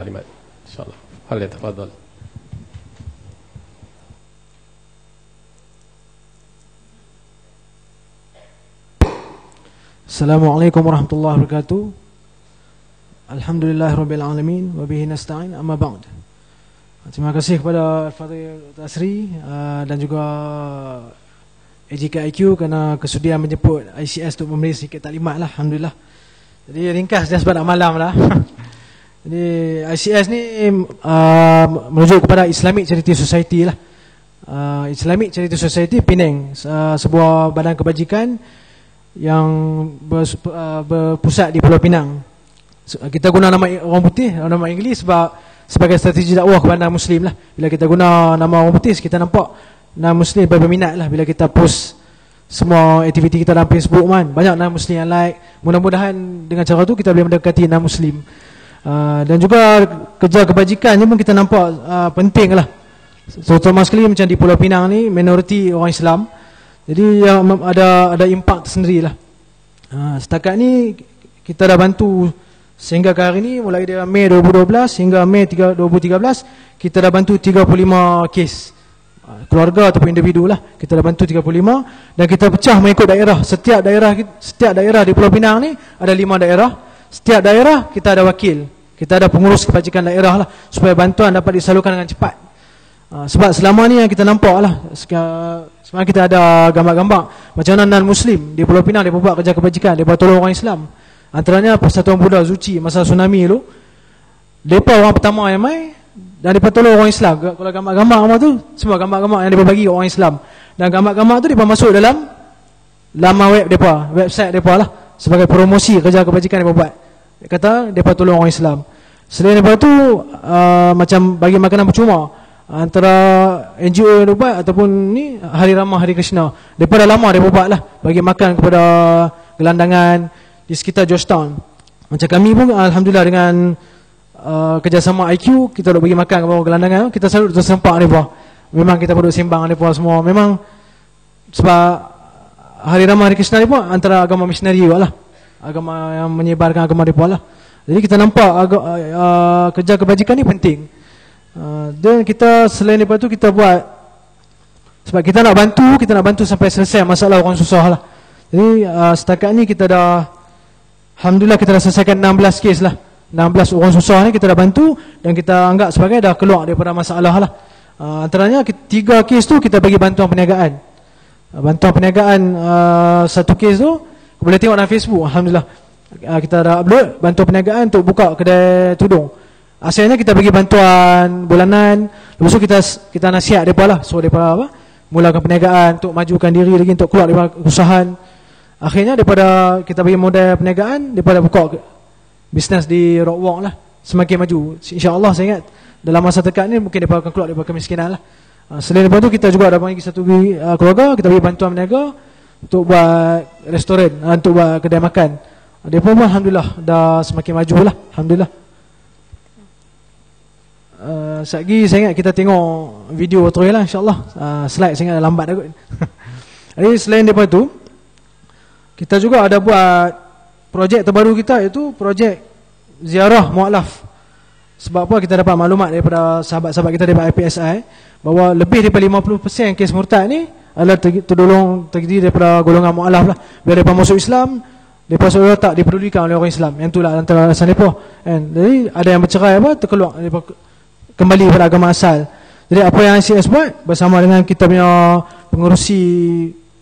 kalimat insyaallah. Hal yatafadhal. Assalamualaikum warahmatullahi wabarakatuh. Alhamdulillahirabbil alamin wa bihi nasta'in, amma ba'd. Terima kasih kepada Al-Fadhil Tasri dan juga AJKIQ kerana kesudian menjemput ICS untuk memberi sedikit taklimat lah. Alhamdulillah. Jadi ringkas dan sebab nak malam lah. Jadi ICS ni merujuk kepada Islamic Charity Society lah. Islamic Charity Society Penang, sebuah badan kebajikan yang berpusat di Pulau Pinang. Kita guna nama orang putih, nama Inggeris sebab sebagai strategi dakwah kepada Muslim lah. Bila kita guna nama orang putih, kita nampak nama Muslim berminat lah. Bila kita post semua aktiviti kita dalam Facebook man, banyak nama Muslim yang like. Mudah-mudahan dengan cara tu kita boleh mendekati nama Muslim. Dan juga kerja kebajikannya pun kita nampak penting lah. Terutama sekali macam di Pulau Pinang ni, minoriti orang Islam. Jadi ada impak tersendiri lah. Setakat ni kita dah bantu sehingga ke hari ni, mulai dari Mei 2012 hingga Mei 2013, kita dah bantu 35 kes keluarga ataupun individu lah. Kita dah bantu 35 dan kita pecah mengikut daerah. Setiap daerah di Pulau Pinang ni ada 5 daerah. Setiap daerah kita ada wakil, kita ada pengurus kebajikan daerah lah, supaya bantuan dapat disalurkan dengan cepat. Sebab selama ni yang kita nampak lah, sebenarnya kita ada gambar-gambar macam mana non-Muslim di Pulau Pinang dia buat kerja kebajikan, dia tolong orang Islam. Antaranya Persatuan Buddha Zuci masa tsunami tu, mereka orang pertama yang mai dan mereka tolong orang Islam. Kalau gambar-gambar tu, semua gambar-gambar yang mereka bagi orang Islam. Dan gambar-gambar tu mereka masuk dalam laman web mereka, website mereka lah, sebagai promosi kerja kebajikan mereka buat. Dia kata mereka tolong orang Islam. Selain daripada tu, macam bagi makanan percuma antara NGO yang buat ataupun ni Hari Ramah Hari Krishna, mereka dah lama mereka buat lah, bagi makan kepada gelandangan di sekitar Georgetown. Macam kami pun alhamdulillah dengan kerjasama IQ, kita duk bagi makan kepada gelandangan, kita selalu tersempak mereka. Memang kita duk sembang mereka semua. Memang sebab Hari Ramah Hari Krishna ni pun antara agama misionari juga lah, agama yang menyebarkan agama mereka lah. Jadi kita nampak kerja kebajikan ni penting. Dan kita selain daripada tu kita buat sebab kita nak bantu sampai selesai masalah orang susah lah. Jadi setakat ni kita dah alhamdulillah kita dah selesaikan 16 kes lah. 16 orang susah ni kita dah bantu dan kita anggap sebagai dah keluar daripada masalah lah. Antaranya 3 kes tu kita bagi bantuan perniagaan. Bantuan perniagaan satu kes tu boleh tengok dalam Facebook. Alhamdulillah kita dah upload bantuan perniagaan untuk buka kedai tudung. Asalnya kita bagi bantuan bulanan, lepas tu kita nasihat mereka lah, suruh mereka mulakan perniagaan untuk majukan diri lagi, untuk keluar daripada kesusahan. Akhirnya daripada kita bagi modal perniagaan, daripada buka bisnes di Rockwalk lah, semakin maju. InsyaAllah saya ingat dalam masa dekat ni mungkin mereka akan keluar daripada kemiskinan lah. Selain daripada tu kita juga ada bagi satu keluarga, kita bagi bantuan berniaga untuk buat restoran, untuk buat kedai makan. Dia pun alhamdulillah dah semakin maju lah, alhamdulillah. Sekejap saya ingat kita tengok video tutorial lah insyaAllah. Slide saya ingat dah lambat dah kot. Jadi selain daripada tu, kita juga ada buat projek terbaru kita, iaitu projek ziarah mu'alaf. Sebab apa kita dapat maklumat daripada sahabat-sahabat kita daripada IPSI bahawa lebih daripada 50% kes murtad ni adalah terdiri daripada golongan mu'alaf lah. Bila mereka masuk Islam, mereka seolah tak dipedulikan oleh orang Islam. Yang itulah antara alasan mereka. Jadi ada yang bercerai terkeluar, kembali pada agama asal. Jadi apa yang ICS buat bersama dengan kita punya pengurusi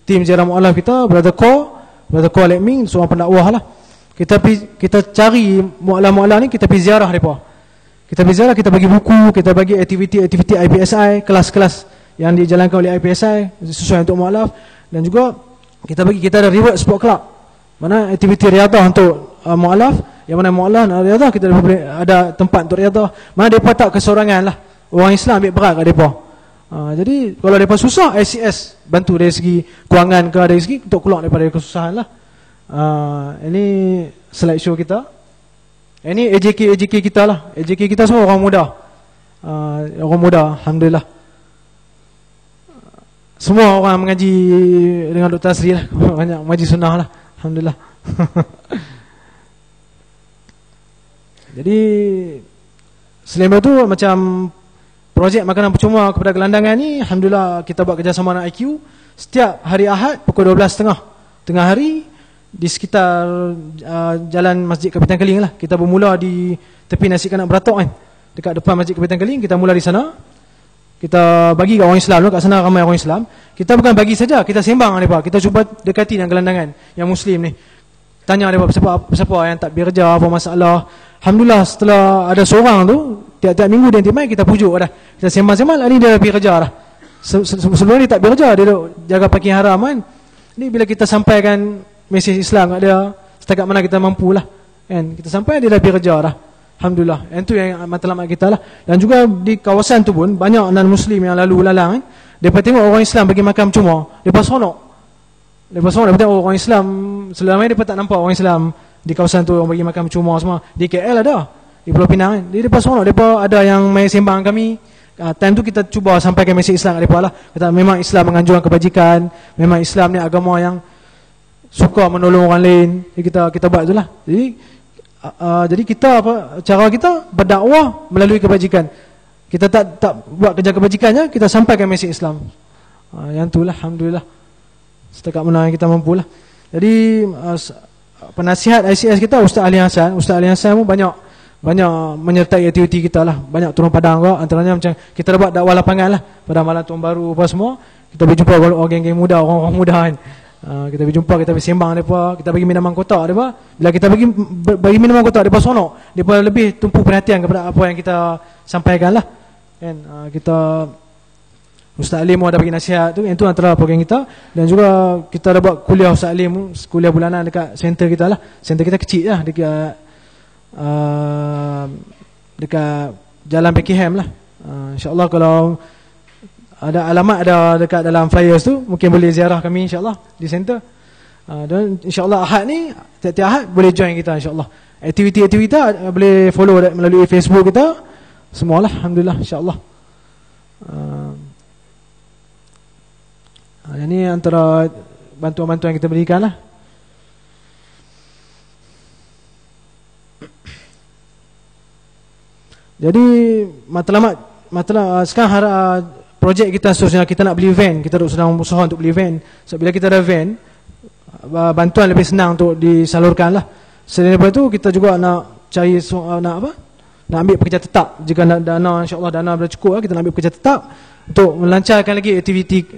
tim ziarah mu'alaf kita, Brother Ko like me, seorang pendakwah lah. Kita cari mu'alaf-mu'alaf ni, kita pergi ziarah mereka. Kita pergi ziarah, kita bagi buku, kita bagi aktiviti IPSI, kelas-kelas yang dijalankan oleh IPSI sesuai untuk mu'alaf. Dan juga kita ada reward sport club, mana aktiviti riadah untuk mu'alaf. Yang mana mu'alaf dan riadah kita ada tempat untuk riadah, mana mereka tak kesorangan lah. Orang Islam ambil berat kat mereka. Jadi kalau mereka susah, ICS bantu dari segi kewangan ke, dari segi untuk keluar daripada kesusahan lah. Ini slide show kita. Ini AJK kita lah. AJK kita semua orang muda. Orang muda, alhamdulillah. Semua orang mengaji dengan Dr. Asri lah. Banyak mengaji sunnah lah, alhamdulillah. Jadi Selain itu macam projek makanan percuma kepada gelandangan ni, alhamdulillah kita buat kerjasama dengan IQ. Setiap hari Ahad pukul 12.30 tengah hari di sekitar jalan Masjid Kapitan Keling lah. Kita bermula di tepi Nasi Kanak Beratok kan, dekat depan Masjid Kapitan Keling. Kita mula di sana. Kita bagi kat orang Islam, kat sana ramai orang Islam. Kita bukan bagi saja, kita sembang dengan mereka. Kita cuba dekati dengan gelandangan yang Muslim ni. Tanya mereka siapa yang tak bekerja, apa masalah. Alhamdulillah setelah ada seorang tu, tiap-tiap minggu dia nanti mai, kita pujuk dah. Kita sembang-sembang, hari ni dia pergi kerja dah. Sebelum ni tak bekerja, dia duduk jaga parking haram kan. Ni bila kita sampaikan mesej Islam kat dia, setakat mana kita mampu lah kan, kita sampai dia dah pergi kerja dah. Alhamdulillah. Yang tu yang matlamat kita lah. Dan juga di kawasan tu pun banyak non-Muslim yang lalu lalang kan. Mereka tengok orang Islam bagi makan cuma, mereka seronok. Mereka seronok, mereka tengok orang Islam. Selama ni mereka tak nampak orang Islam di kawasan tu orang bagi makan cuma semua. Di KL ada, di Pulau Pinang kan. Jadi mereka seronok, mereka ada yang mai sembang kami. Time tu kita cuba sampaikan mesej Islam kat mereka lah. Kata memang Islam menganjurkan kebajikan, memang Islam ni agama yang suka menolong orang lain. Jadi kita buat itulah. Jadi kita cara kita berdakwah melalui kebajikan. Kita tak buat kerja kebajikannya, kita sampaikan mesej Islam. Yang itulah alhamdulillah. Setakat mana yang kita mampulah. Jadi penasihat ICS kita Ustaz Ali Hassan pun banyak menyertai aktiviti kita lah. Banyak turun padang juga. Antaranya macam kita buat dakwah lapangan lah pada malam Tahun Baru apa semua. Kita berjumpa orang geng-geng muda, orang-orang muda kan. Kita berjumpa, kita bersembang mereka, kita bagi minuman kotak mereka. Bila kita bagi minuman kotak, mereka sonok. Mereka lebih tumpu perhatian kepada apa yang kita sampaikan lah kan. Kita Ustaz Alim ada bagi nasihat tu, itu antara program kita. Dan juga kita ada buat kuliah Ustaz Alim, kuliah bulanan dekat center kita lah. Center kita kecil lah, dekat Jalan Beckham lah. InsyaAllah kalau ada alamat ada dekat dalam flyers tu, mungkin boleh ziarah kami insyaAllah di center. Dan insyaAllah Ahad ni, tiap-tiap Ahad boleh join kita insyaAllah. Aktiviti-aktiviti kita boleh follow melalui Facebook kita semualah, alhamdulillah insyaAllah. Ini antara bantuan-bantuan yang kita berikan lah. Jadi matlamat sekarang projek kita seterusnya, kita nak beli van. Kita sedang berusaha untuk beli van. So bila kita ada van, bantuan lebih senang untuk disalurkan lah. Selain daripada itu, kita juga nak cari nak ambil pekerja tetap. Jika dana, insyaAllah dana dah cukup lah, kita nak ambil pekerja tetap untuk melancarkan lagi aktiviti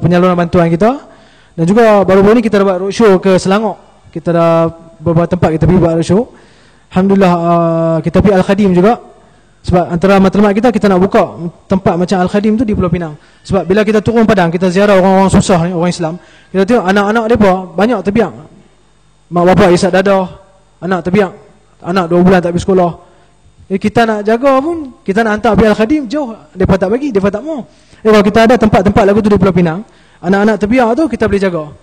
penyaluran bantuan kita. Dan juga baru-baru ni kita dah buat roadshow ke Selangor. Kita dah beberapa tempat kita pergi buat roadshow. Alhamdulillah kita pergi Al-Khadim juga. Sebab antara matlamat kita nak buka tempat macam Al-Khadim tu di Pulau Pinang. Sebab bila kita turun padang, kita ziarah orang-orang susah ni, orang Islam, kita tengok anak-anak mereka banyak terbiak. Mak bapak isap dadah, anak terbiak, anak 2 bulan tak pergi sekolah. Kita nak jaga pun, kita nak hantar pergi Al-Khadim, jauh, mereka tak bagi, mereka tak mau. Kalau kita ada tempat-tempat lagu tu di Pulau Pinang, anak-anak terbiak tu kita boleh jaga.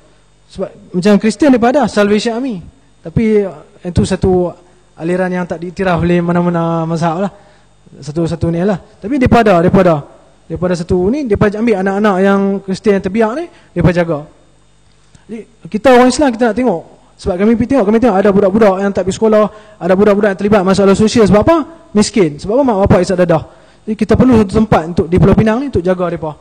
Sebab macam Kristian mereka ada Salvation Army, tapi itu satu aliran yang tak diiktiraf oleh mana-mana mazhab lah. Satu ni lah. Tapi daripada satu ni, mereka ambil anak-anak yang Kristian yang terbiak ni, mereka jaga. Jadi kita orang Islam, kita nak tengok. Sebab kami tengok ada budak-budak yang tak pergi sekolah, ada budak-budak yang terlibat masalah sosial. Sebab apa? Miskin. Sebab apa? Mak bapak isap dadah. Jadi kita perlu satu tempat untuk di Pulau Pinang ni untuk jaga mereka.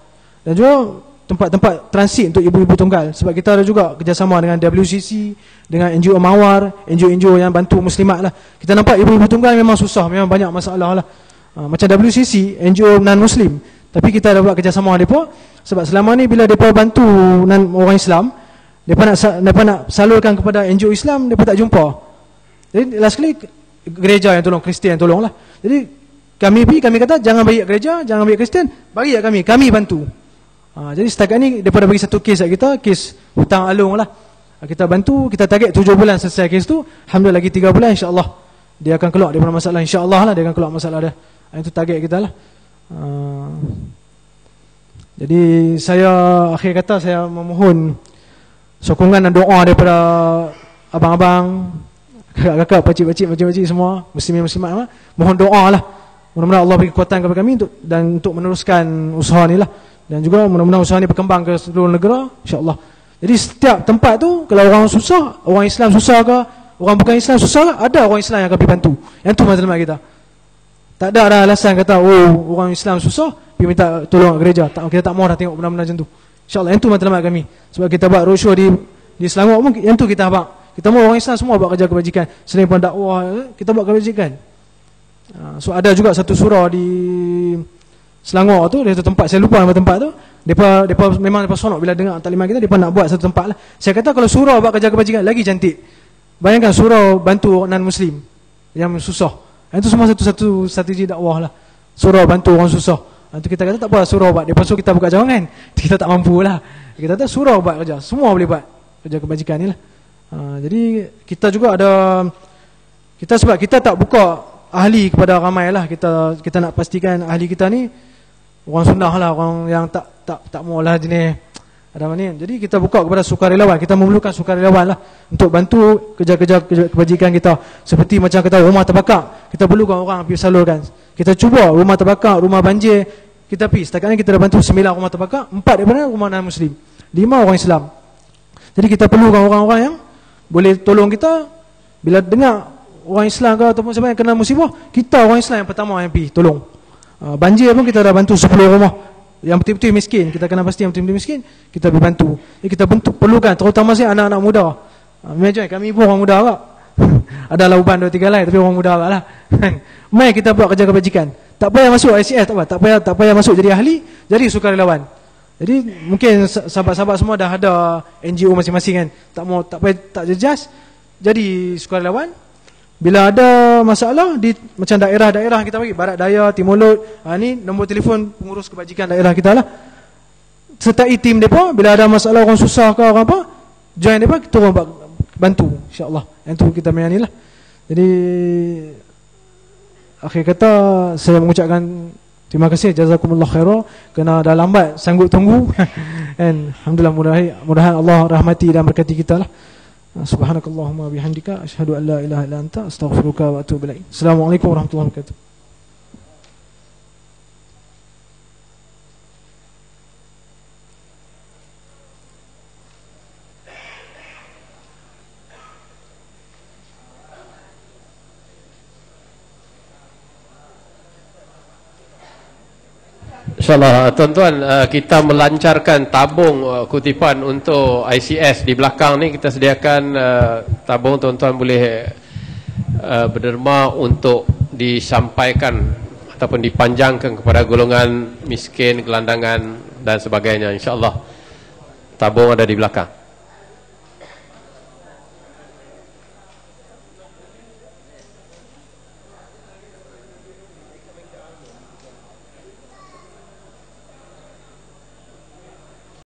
Dan juga tempat-tempat transit untuk ibu-ibu tunggal. Sebab kita ada juga kerjasama dengan WCC, dengan NGO Mawar, NGO yang bantu muslimat lah. Kita nampak ibu-ibu tunggal memang susah, memang banyak masalah lah. Macam WCC, NGO non-Muslim, tapi kita ada buat kerjasama dengan mereka. Sebab selama ni bila mereka bantu orang Islam, mereka nak salurkan kepada NGO Islam, mereka tak jumpa. Jadi last kali gereja yang tolong, Kristian tolong lah. Jadi kami kata jangan bagi gereja, jangan bagi Kristian, bagi kami bantu. Jadi setakat ni mereka bagi satu kes kita, kes hutang alung lah. Kita bantu, kita target 7 bulan selesai kes tu. Alhamdulillah lagi 3 bulan insyaAllah dia akan keluar daripada masalah, insyaAllah lah dia akan keluar masalah dia. Itu target kita lah. Jadi saya akhir kata, saya memohon sokongan dan doa daripada abang-abang, kakak-kakak, pakcik-pakcik semua, muslimin-muslimat, mohon doa lah. Mudah-mudahan Allah beri kekuatan kepada kami untuk meneruskan usaha ni lah. Dan juga mudah-mudahan usaha ni berkembang ke seluruh negara, insyaAllah. Jadi setiap tempat tu, kalau orang susah, orang Islam susah ke, orang bukan Islam susah ke, ada orang Islam yang akan pergi bantu. Yang tu matlamat kita. Tak ada alasan kata orang Islam susah pergi minta tolong kat gereja. Tak, kita tak mau dah tengok benda-benda macam tu. InsyaAllah yang tu matlamat kami. Sebab kita buat roadshow di Selangor pun yang tu kita habaq. Kita mau orang Islam semua buat kerja kebajikan. Selain pun dakwah, kita buat kebajikan. So ada juga satu surau di Selangor tu, dia satu tempat, saya lupa nama tempat tu. Depa memang depa sonok bila dengar taklimat kita, depa nak buat satu tempat lah. Saya kata kalau surau buat kerja kebajikan lagi cantik. Bayangkan surau bantu non muslim yang susah. Itu semua satu strategi dakwah lah. Surau bantu orang susah. Itu kita kata tak apa surau buat. Depa suruh kita buka cawangan. Kita tak mampu lah. Kita kata surau buat kerja. Semua boleh buat kerja kebajikan ni lah. Jadi kita juga ada, sebab kita tak buka ahli kepada ramai lah. Kita nak pastikan ahli kita ni orang sunnah lah, orang yang tak mau lah jenis ada mana ni. Jadi kita buka kepada sukarelawan. Kita memerlukan sukarelawan lah untuk bantu kerja-kerja kebajikan kita. Seperti macam kita rumah terbakar, kita perlukan orang pergi salurkan. Kita cuba rumah terbakar, rumah banjir, kita pergi. Setakat ni kita dah bantu 9 rumah terbakar, 4 daripada rumah non-Muslim, 5 orang Islam. Jadi kita perlukan orang-orang yang boleh tolong kita. Bila dengar orang Islam ke ataupun siapa yang kena musibah, kita orang Islam yang pertama yang pergi tolong. Banjir pun kita dah bantu 10 rumah yang betul-betul miskin. Kita kena pasti yang betul-betul miskin, kita boleh bantu. Jadi kita perlukan, terutama saya anak-anak muda. Imagine kami pun orang muda agak. Adalah uban 2-3 lain, tapi orang muda agak lah. Mai kita buat kerja kebajikan. Tak payah masuk ICS, tak payah masuk jadi ahli, jadi sukarelawan. Jadi mungkin sahabat-sahabat semua dah ada NGO masing-masing kan. Tak payah, tak jejas, jadi sukarelawan. Bila ada masalah di macam daerah-daerah kita bagi, Barat Daya, Timur Laut, ni nombor telefon pengurus kebajikan daerah kita lah. Sertai tim mereka, bila ada masalah orang susah ke orang apa, join mereka, kita orang bantu, insyaAllah. Yang tu kita main ni lah. Jadi akhir kata saya mengucapkan terima kasih, jazakumullah khairah, kerana dah lambat sanggup tunggu. And alhamdulillah, mudah-mudahan Allah rahmati dan berkati kita lah. Subhanakallahumma bihamdika asyhadu an la ilaha illa anta astaghfiruka wa atubu ilaik. Assalamualaikum warahmatullahi wabarakatuh. InsyaAllah tuan-tuan, kita melancarkan tabung kutipan untuk ICS di belakang ni. Kita sediakan tabung, tuan-tuan boleh berderma untuk disampaikan ataupun dipanjangkan kepada golongan miskin, gelandangan dan sebagainya. InsyaAllah tabung ada di belakang.